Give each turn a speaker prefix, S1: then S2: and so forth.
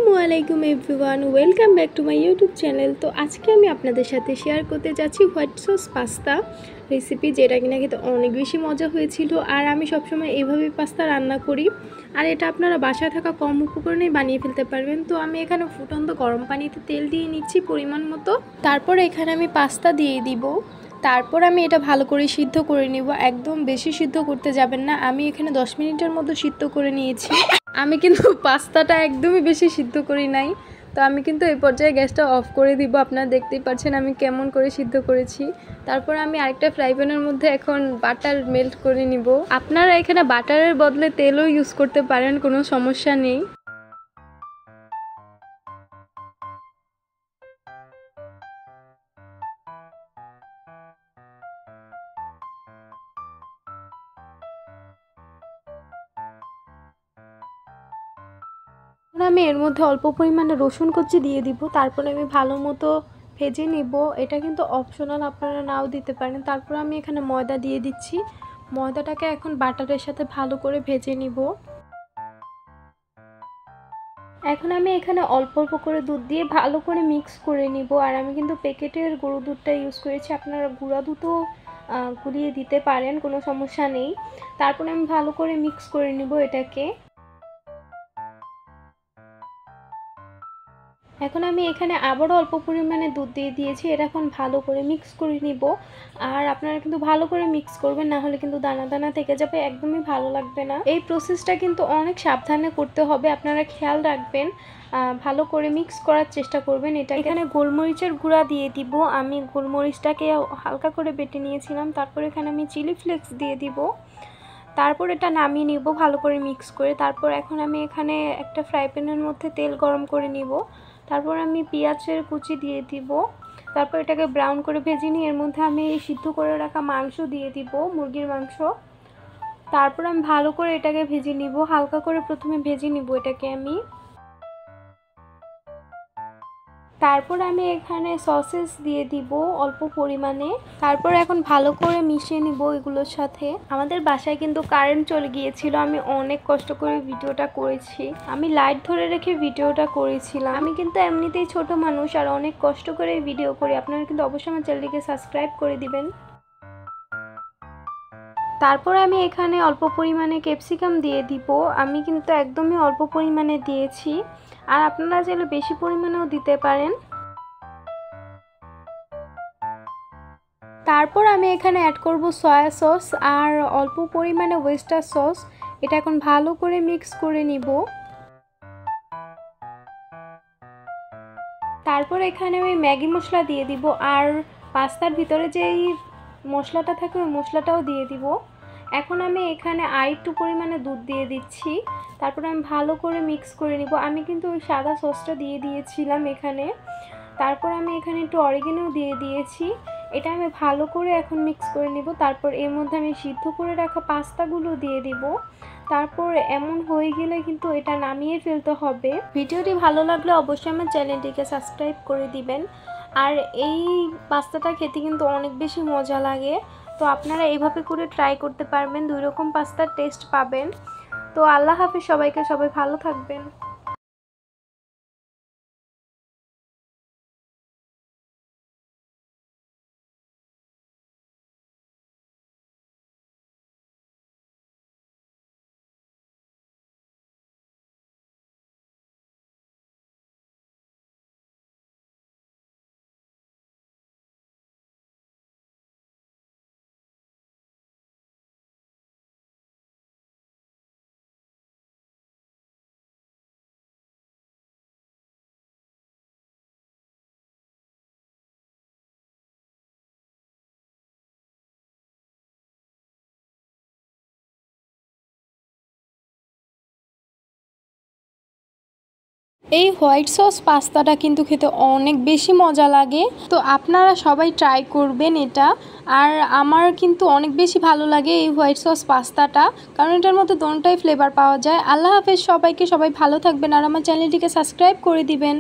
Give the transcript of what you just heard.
S1: আসসালামু আলাইকুম everyone, welcome back to my YouTube channel. তো আজকে আমি আপনাদের সাথে শেয়ার করতে যাচ্ছি হোয়াইট সস পাস্তা রেসিপি, যেটা কিনা খেতে অনেক বেশি মজা হয়েছিল। আর আমি সবসময় এইভাবেই পাস্তা রান্না করি, আর এটা আপনারা বাসায় থাকা কম উপকরণেই বানিয়ে ফেলতে পারবেন। তো আমি এখানে ফুটন্ত গরম পানিতে তেল দিয়ে নিচ্ছি পরিমাণ মতো। তারপর এখানে আমি পাস্তা দিয়ে দিব। তারপর আমি এটা ভালো করে সিদ্ধ করে নিব। একদম বেশি সিদ্ধ করতে যাবেন না। আমি এখানে 10 মিনিটের মতো সিদ্ধ করে নিয়েছি। আমি কিন্তু পাস্তাটা একদমই বেশি সিদ্ধ করি নাই। তো আমি কিন্তু এই পর্যায়ে গ্যাসটা অফ করে দিব। আপনারা দেখতেই পাচ্ছেন আমি কেমন করে সিদ্ধ করেছি। তারপর আমি আরেকটা ফ্রাই প্যানের মধ্যে এখন বাটার মেল্ট করে নিব। আপনারা এখানে বাটারের বদলে তেলও ইউজ করতে পারেন, কোনো সমস্যা নেই। আমি এর মধ্যে অল্প পরিমাণে রসুন কুচি দিয়ে দিব। তারপরে আমি ভালো মতো ভেজে নিব। এটা কিন্তু অপশনাল, আপনারা নাও দিতে পারেন। তারপর আমি এখানে ময়দা দিয়ে দিচ্ছি। ময়দাটাকে এখন বাটারের সাথে ভালো করে ভেজে নিব। এখন আমি এখানে অল্প অল্প করে দুধ দিয়ে ভালো করে মিক্স করে নিব। আর আমি কিন্তু প্যাকেটের গুঁড়ো দুধটা ইউজ করেছি, আপনারা গুঁড়া দুধও গুলিয়ে দিতে পারেন, কোনো সমস্যা নেই। তারপরে আমি ভালো করে মিক্স করে নিব এটাকে। এখন আমি এখানে আবারও অল্প পরিমাণে দুধ দিয়ে দিয়েছি। এটা এখন ভালো করে মিক্স করে নিব। আর আপনারা কিন্তু ভালো করে মিক্স করবেন, না হলে কিন্তু দানা দানা থেকে যাবে, একদমই ভালো লাগবে না। এই প্রসেসটা কিন্তু অনেক সাবধানে করতে হবে, আপনারা খেয়াল রাখবেন। ভালো করে মিক্স করার চেষ্টা করবেন। এটা এখানে গোলমরিচের গুঁড়া দিয়ে দিব। আমি গোলমরিচটাকে হালকা করে বেটে নিয়েছিলাম। তারপর এখানে আমি চিলি ফ্লেক্স দিয়ে দিব। তারপর এটা নামিয়ে নিব ভালো করে মিক্স করে। তারপর এখন আমি এখানে একটা ফ্রাই প্যানের মধ্যে তেল গরম করে নিব। তারপর আমি পেঁয়াজের কুচি দিয়ে দিব। তারপর এটাকে ব্রাউন করে ভেজে নিয়ে এর মধ্যে আমি এই সিদ্ধ করে রাখা মাংস দিয়ে দিব, মুরগির মাংস। তারপর আমি ভালো করে এটাকে ভেজে নিব, হালকা করে প্রথমে ভেজে নিব এটাকে আমি। তারপর আমি এখানে সসেস দিয়ে দিব অল্প পরিমাণে। তারপর এখন ভালো করে মিশিয়ে নিব এগুলোর সাথে। আমাদের বাসায় কিন্তু কারেন্ট চলে গিয়েছিল, আমি অনেক কষ্ট করে ভিডিওটা করেছি। আমি লাইট ধরে রেখে ভিডিওটা করেছিলাম। আমি কিন্তু এমনিতেই ছোট মানুষ আর অনেক কষ্ট করে ভিডিও করি। আপনারা কিন্তু অবশ্যই আমার চ্যানেলটিকে সাবস্ক্রাইব করে দিবেন। তারপর আমি এখানে অল্প পরিমাণে ক্যাপসিকাম দিয়ে দিব। আমি কিন্তু একদমই অল্প পরিমাণে দিয়েছি, আর আপনারা চাইলে বেশি পরিমাণেও দিতে পারেন। তারপর আমি এখানে অ্যাড করব সয়া সস আর অল্প পরিমাণে ওয়েস্টার সস। এটা এখন ভালো করে মিক্স করে নিব। তারপর এখানে আমি ম্যাগি মশলা দিয়ে দিব, আর পাস্তার ভিতরে যে এই মশলাটা থাকে ওই মশলাটাও দিয়ে দিব। এখন আমি এখানে আরেকটু পরিমাণে দুধ দিয়ে দিচ্ছি। তারপর আমি ভালো করে মিক্স করে নিব। আমি কিন্তু ওই সাদা সসটা দিয়ে দিয়েছিলাম এখানে। তারপর আমি এখানে একটু অরিগেনো দিয়ে দিয়েছি। এটা আমি ভালো করে এখন মিক্স করে নিব। তারপর এর মধ্যে আমি সিদ্ধ করে রাখা পাস্তাগুলো দিয়ে দিব। তারপর এমন হয়ে গেলে কিন্তু এটা নামিয়ে ফেলতে হবে। ভিডিওটি ভালো লাগলে অবশ্যই আমার চ্যানেলটিকে সাবস্ক্রাইব করে দিবেন। আর এই পাস্তাটা খেতে কিন্তু অনেক বেশি মজা লাগে। তো আপনারা এইভাবে করে ট্রাই করতে পারবেন, দুই রকম পাস্তার টেস্ট পাবেন। তো আল্লাহ হাফেজ সবাইকে, সবাই ভালো থাকবেন। এই হোয়াইট সস পাস্তাটা কিন্তু খেতে অনেক বেশি মজা লাগে। তো আপনারা সবাই ট্রাই করবেন এটা। আর আমার কিন্তু অনেক বেশি ভালো লাগে এই হোয়াইট সস পাস্তাটা, কারণ এটার মধ্যে দোনোটাই ফ্লেভার পাওয়া যায়। আল্লাহ হাফেজ সবাইকে, সবাই ভালো থাকবেন আর আমার চ্যানেলটিকে সাবস্ক্রাইব করে দিবেন।